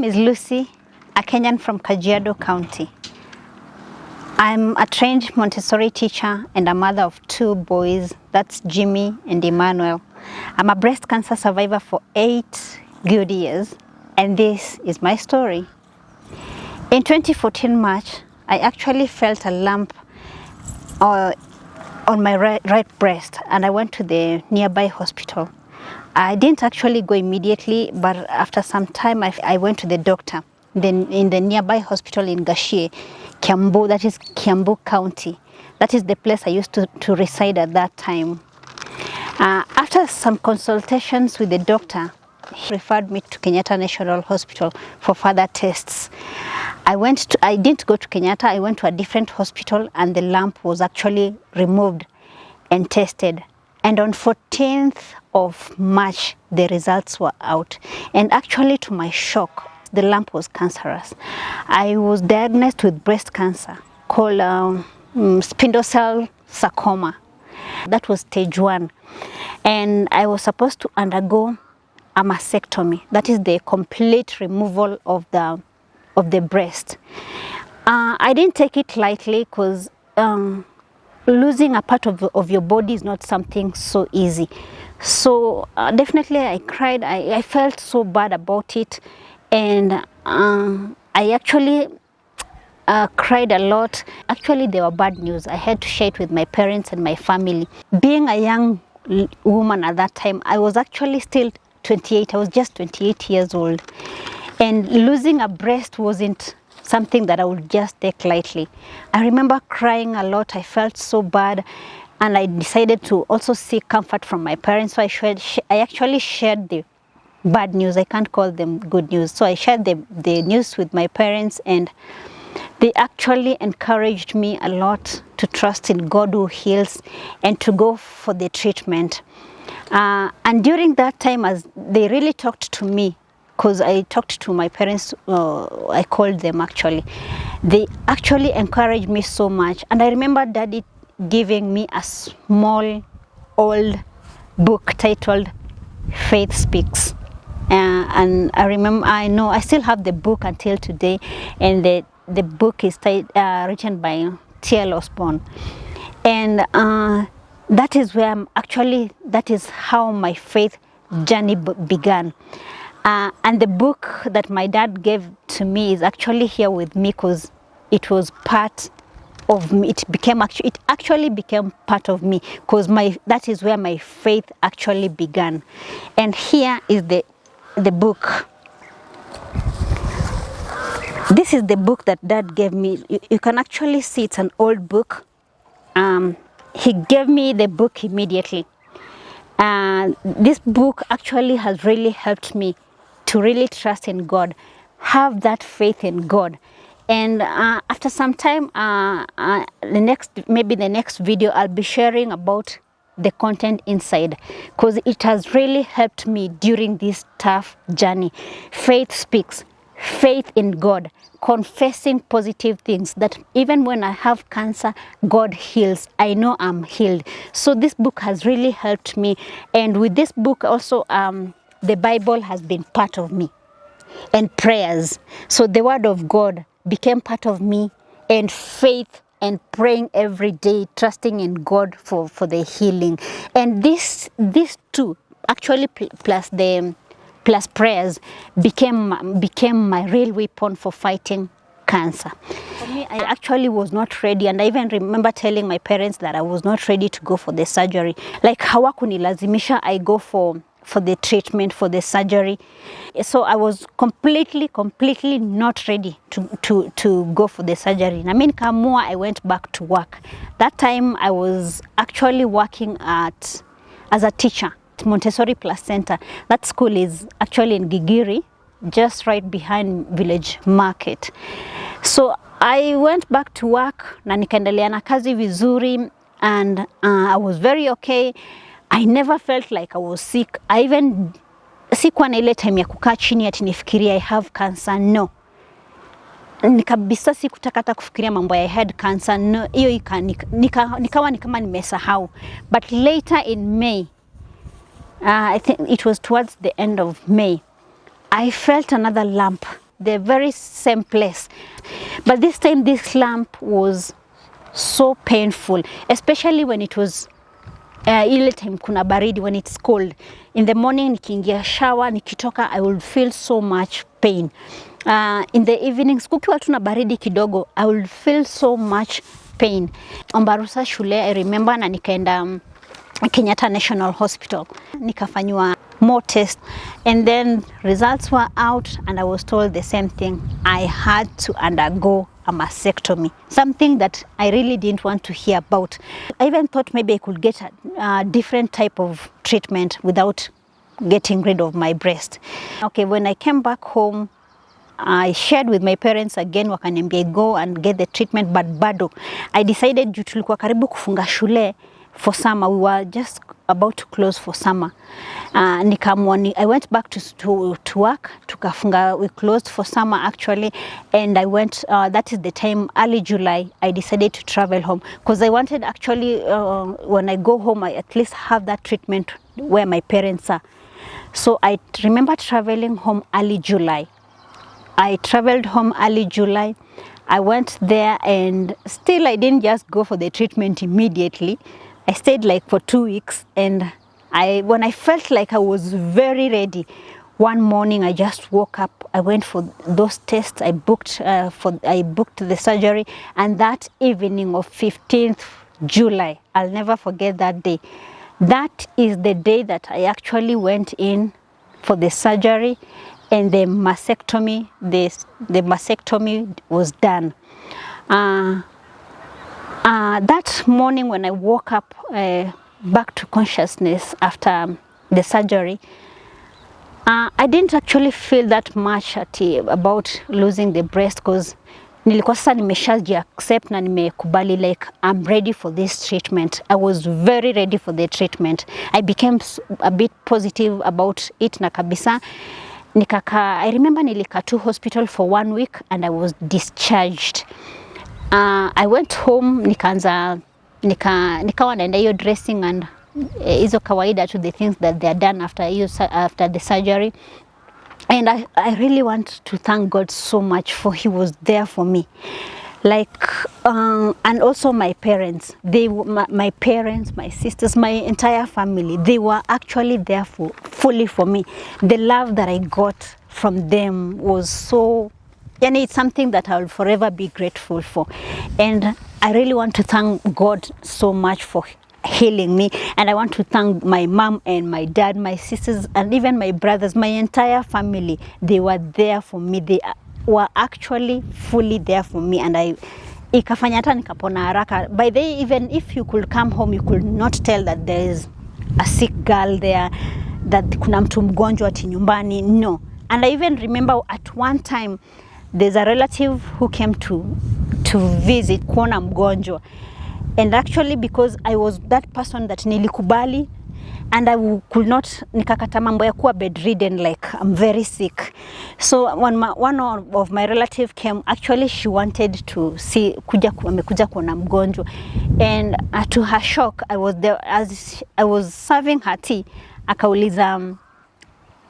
name is Lucy, a Kenyan from Kajiado County. I'm a trained Montessori teacher and a mother of 2 boys, that's Jimmy and Emmanuel. I'm a breast cancer survivor for 8 good years, and this is my story. In 2014 March, I actually felt a lump on my right breast, and I went to the nearby hospital. I didn't actually go immediately, but after some time I went to the doctor in the nearby hospital in Gashie, Kiambu, that is Kiambu County. That is the place I used to reside at that time. After some consultations with the doctor, he referred me to Kenyatta National Hospital for further tests. I didn't go to Kenyatta, I went to a different hospital, and the lump was actually removed and tested. And on 14th of March, the results were out. And actually, to my shock, the lump was cancerous. I was diagnosed with breast cancer called spindle cell sarcoma. That was stage 1. And I was supposed to undergo a mastectomy. That is the complete removal of the breast. I didn't take it lightly because losing a part of your body is not something so easy. So definitely I cried. I felt so bad about it, and I actually cried a lot. Actually, there were bad news. I had to share it with my parents and my family. Being a young woman at that time, I was actually still 28. I was just 28 years old, and losing a breast wasn't something that I would just take lightly. I remember crying a lot. I felt so bad, and I decided to also seek comfort from my parents. So I actually shared the bad news. I can't call them good news. So I shared the news with my parents, and they actually encouraged me a lot to trust in God who heals and to go for the treatment. And during that time, as they really talked to me, because I talked to my parents, I called them actually. They actually encouraged me so much. And I remember Daddy giving me a small, old book titled Faith Speaks. And I still have the book until today. And the book is written by T.L. Osborne. And that is that is how my faith journey began. And the book that my dad gave to me is actually here with me because it was part of me. It actually became part of me because that is where my faith actually began. And here is the book. This is the book that Dad gave me. You can actually see it's an old book. He gave me the book immediately. This book actually has really helped me to really trust in God, have that faith in God. And after some time, maybe the next video, I'll be sharing about the content inside, because it has really helped me during this tough journey. Faith speaks, faith in God, confessing positive things, that even when I have cancer, God heals. I know I'm healed. So this book has really helped me. And with this book also, the Bible has been part of me, and prayers. So the word of God became part of me, and faith and praying every day, trusting in God for the healing. And these two actually plus prayers became my real weapon for fighting cancer. For me, I actually was not ready, and I even remember telling my parents that I was not ready to go for the surgery. Like hawakunilazimisha I go for the treatment, for the surgery. So I was completely not ready to go for the surgery. I mean, I went back to work. That time I was actually working as a teacher at Montessori Plus Center. That school is actually in Gigiri, just right behind Village Market. So I went back to work na nikaendelea na kazi vizuri, and I was very okay. I never felt like I was sick. I even sikuwa na ile time ya kukaa chini ati nifikiria I have cancer. No. Nikabisa sikutaka hata kufikiria mambo I had cancer. No, hiyo nikawa ni kama nimesahau. But later in May, I think it was towards the end of May, I felt another lump the very same place. But this time this lump was so painful, especially when it was ile time kuna baridi, when it's cold. In the morning nikiingia shower, nikitoka, I would feel so much pain. In the evenings kukiwa tuna baridi kidogo, I would feel so much pain. Ombarusa shule, I remember, na nikaenda Kenyatta National Hospital. Nikafanywa more tests, and then results were out, and I was told the same thing. I had to undergo a mastectomy, something that I really didn't want to hear about. I even thought maybe I could get a different type of treatment without getting rid of my breast. Okay, when I came back home, I shared with my parents again, wakaniambia go and get the treatment, but bado. I decided juu tulikuwa karibu kufunga shule for summer, we were just about to close for summer. I went back to work, tukafunga, we closed for summer actually, and I went, that is the time, early July, I decided to travel home, because I wanted actually, when I go home, I at least have that treatment where my parents are. So I remember traveling home early July. I traveled home early July. I went there, and still I didn't just go for the treatment immediately. I stayed like for 2 weeks, and when I felt like I was very ready, one morning I just woke up, I went for those tests, I booked the surgery, and that evening of 15th July, I'll never forget that day. That is the day that I actually went in for the surgery, and the mastectomy, the mastectomy was done. That morning when I woke up back to consciousness after the surgery, I didn't actually feel that much about losing the breast, because nilikuwa sasa nimeshaji accept na nimekubali, like I'm ready for this treatment. I was very ready for the treatment. I became a bit positive about it na kabisa. I remember nilikaa tu hospital for 1 week, and I was discharged. I went home, nikawa naenda hiyo dressing and hizo kawaida to the things that they are done after the surgery. And I really want to thank God so much, for He was there for me. Like, and also my parents, my parents, my sisters, my entire family, they were actually there fully for me. The love that I got from them was so, and it's something that I will forever be grateful for. And I really want to thank God so much for healing me, and I want to thank my mom and my dad, my sisters, and even my brothers, my entire family. They were there for me. They were actually fully there for me, and ikafanya hata nikapona haraka. By the way, even if you could come home, you could not tell that there is a sick girl there, that kuna mtu mgonjwa ati nyumbani. No. And I even remember at one time there's a relative who came to visit kuona mgonjwa. And actually, because I was that person that nilikubali, and I could not, nikakata mambo ya kuwa bedridden, like I'm very sick. So when one of my relative came, actually she wanted to see, amekuja kuona mgonjwa. And to her shock, I was there as I was serving her tea, akauliza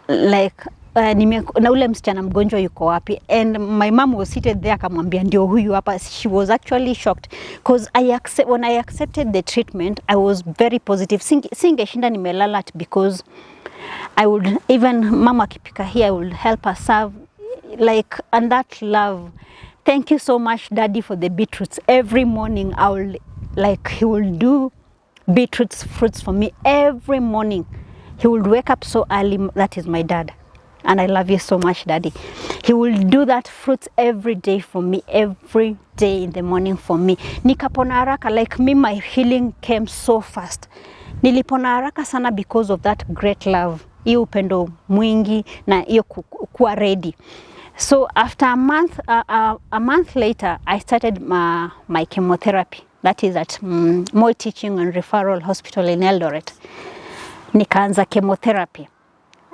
like, na ule msichana mgonjwa yuko wapi? And my mom was seated there, akamwambia ndio huyu hapa. She was actually shocked, because when I accepted the treatment, I was very positive. Singeshinda nimelala, because I would, even mama akipika here, I would help her serve, like, and that love. Thank you so much, Daddy, for the beetroots. Every morning he will do beetroots fruits for me every morning. He would wake up so early. That is my dad. And I love you so much, Daddy. He will do that fruits every day for me, every day in the morning for me. Nikapona haraka, like me, my healing came so fast. Nilipona haraka sana because of that great love. Hiyo upendo mwingi na hiyo kuwa ready. So after a month later, I started my chemotherapy. That is at Moi Teaching and Referral Hospital in Eldoret. Nikaanza chemotherapy.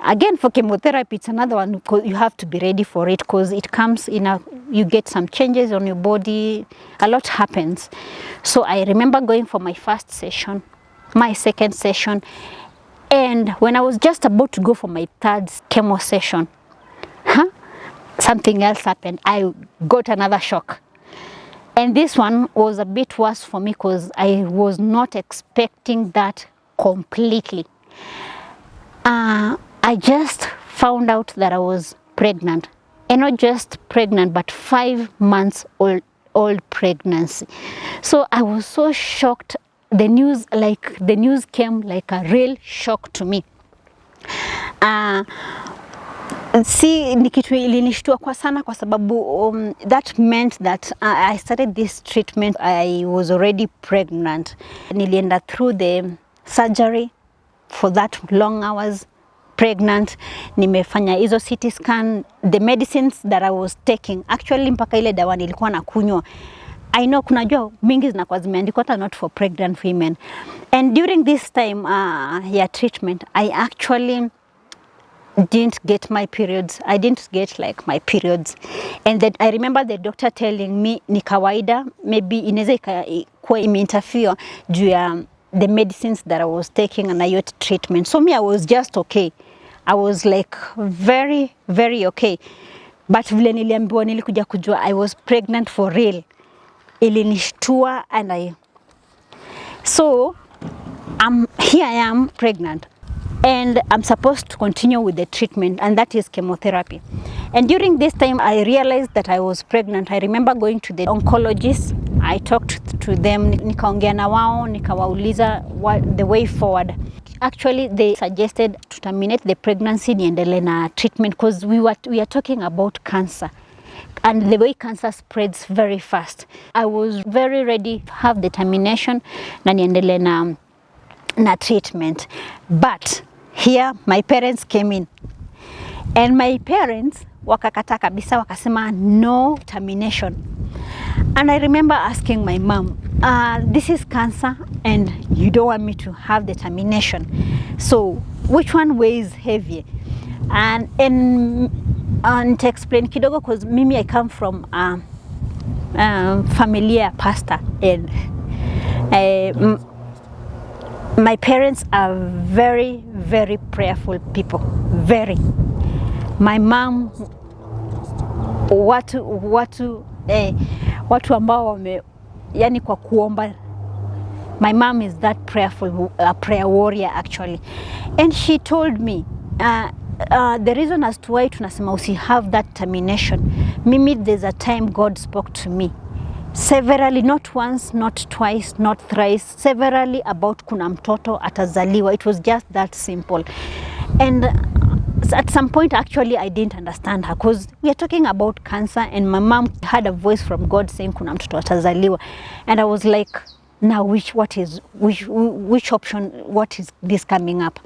Again, for chemotherapy, it's another one, because you have to be ready for it, because it comes you get some changes on your body, a lot happens. So I remember going for my first session, my second session, and when I was just about to go for my third chemo session, something else happened. I got another shock. And this one was a bit worse for me because I was not expecting that completely. I just found out that I was pregnant. And not just pregnant, but 5 months old pregnancy. So I was so shocked. The news came like a real shock to me. Si ni kitu ilinishtua kwa sana kwa sababu that meant that I started this treatment. I was already pregnant. Nilienda through the surgery for that long hours pregnant. Nimefanya hizo CT scan, the medicines that I was taking. Actually mpaka ile dawa nilikuwa nakunywa. I know kunajua mingi zinakuwa zimeandikwa hata not for pregnant women. And during this time treatment, I actually didn't get my periods. I didn't get like my periods. And then I remember the doctor telling me ni kawaida, maybe inaweza kuwa imeinterfere juu ya the medicines that I was taking and I got treatment. So me, I was just okay. I was like very, very okay. But vile niliambiwa nilikuja kujua I was pregnant for real. Ilinishtua and so here I am pregnant. And I'm supposed to continue with the treatment, and that is chemotherapy. And during this time, I realized that I was pregnant. I remember going to the oncologist. I talked to them, nikaongea na wao, nikawauliza what the way forward. Actually, they suggested to terminate the pregnancy niendelee na treatment because we are talking about cancer. And the way cancer spreads very fast. I was very ready to have the termination na niendelee na treatment. But here my parents came in, and my parents wakakata kabisa, wakasema no termination. And I remember asking my mom, this is cancer and you don't want me to have the termination, so which one weighs heavier? And to explain kidogo, because mimi I come from familia pastor, and my parents are very, very prayerful people. Very. My mom, watu ambao yani kwa kuomba. My mom is that prayerful, a prayer warrior actually. And she told me, the reason as to why tunasema usi have that termination, mimi there's a time God spoke to me severally, not once, not twice, not thrice, severally about kuna mtoto atazaliwa. It was just that simple. And at some point actually I didn't understand her because we are talking about cancer, and my mom had a voice from God saying kuna mtoto atazaliwa. And I was like, now which option, what is this coming up?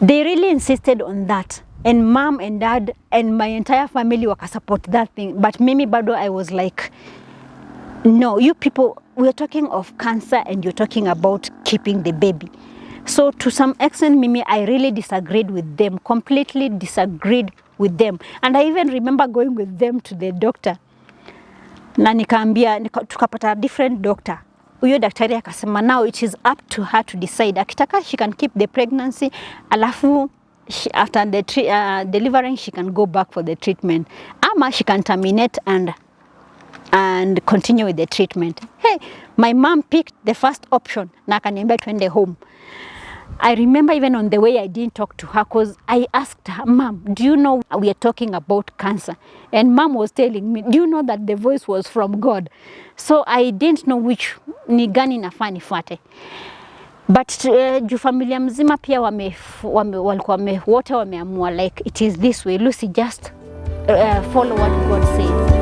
They really insisted on that. And mom and dad and my entire family wakasupport that thing. But mimi bado I was like, no, you people, we're talking of cancer and you're talking about keeping the baby. So to some extent, Mimi, I really disagreed with them, completely disagreed with them. And I even remember going with them to the doctor. Na nikaambia, tukapata a different doctor. Uyo daktari akasema, now it is up to her to decide. Akitaka, she can keep the pregnancy. Alafu, after the delivering, she can go back for the treatment. Ama she can terminate and continue with the treatment. Hey, my mom picked the first option. Na akaniambia twende home. I remember even on the way I didn't talk to her because I asked her, Mom, do you know we are talking about cancer? And Mom was telling me, do you know that the voice was from God? So I didn't know which ni gani nafaa nifuate. But juu familia mzima pia walikuwa wote wameamua like it is this way. Lucy, just follow what God says.